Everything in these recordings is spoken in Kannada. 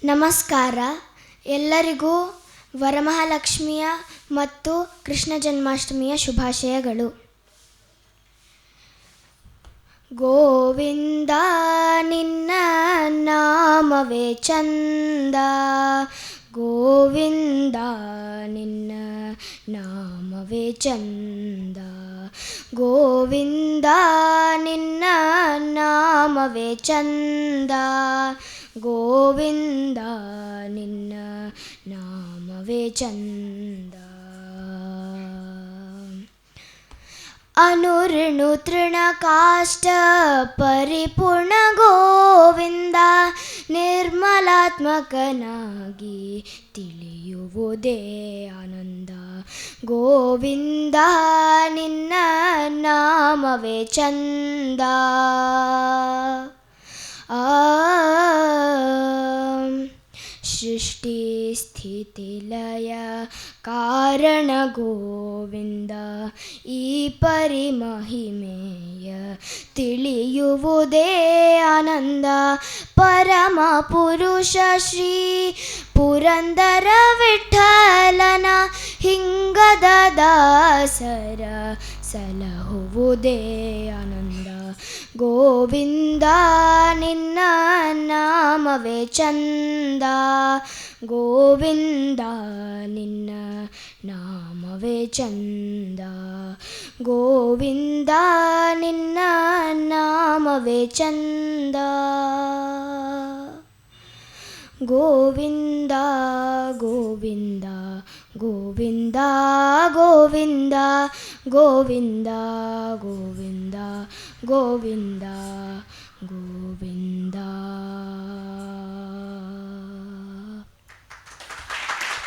ನಮಸ್ಕಾರ. ಎಲ್ಲರಿಗೂ ವರಮಹಾಲಕ್ಷ್ಮಿಯ ಮತ್ತು ಕೃಷ್ಣ ಜನ್ಮಾಷ್ಟಮಿಯ ಶುಭಾಶಯಗಳು. ಗೋವಿಂದ ನಿನ್ನ ನಾಮವೇ ಚಂದ, ಗೋವಿಂದ ನಿನ್ನ ನಾಮವೇ ಚಂದ, ಗೋವಿಂದ ನಿನ್ನ ನಾಮವೇ ಚಂದ, ಗೋವಿಂದ ನಿನ್ನ ನಾಮವೇ ಚಂದ. ಅನುಋಣು ತೃಣಕಾಷ್ಟ ಪರಿಪೂರ್ಣ ಗೋವಿಂದ, ನಿರ್ಮಲಾತ್ಮಕನಾಗಿ ತಿಳಿಯುವುದೇ ಆನಂದ, ಗೋವಿಂದ ನಿನ್ನ ನಾಮವೇ ಚಂದ. ಸೃಷ್ಟಿ ಸ್ಥಿತಿ ಲಯ ಕಾರಣ ಗೋವಿಂದ, ಈ ಪರಿಮಹಿಮೆಯ ತಿಳಿಯುವುದೇ ಆನಂದ, ಪರಮ ಪುರುಷ ಶ್ರೀ ಪುರಂದರ ವಿಠಲನ ಹಿಂಗದ ದಾಸರ ಸಲಹುವುದೇ ಆನಂದ, ಗೋವಿಂದ ನಿನ್ನ ನಾಮವೇ ಚಂದ, ಗೋವಿಂದ ನಿನ್ನ ನಾಮವೇ ಚಂದ, ಗೋವಿಂದ ನಿನ್ನ ನಾಮವೇ ಚಂದ, Govinda Govinda Govinda Govinda Govinda Govinda Govinda Govinda.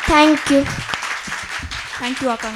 Thank you. Thank you ಅಕ್ಕ.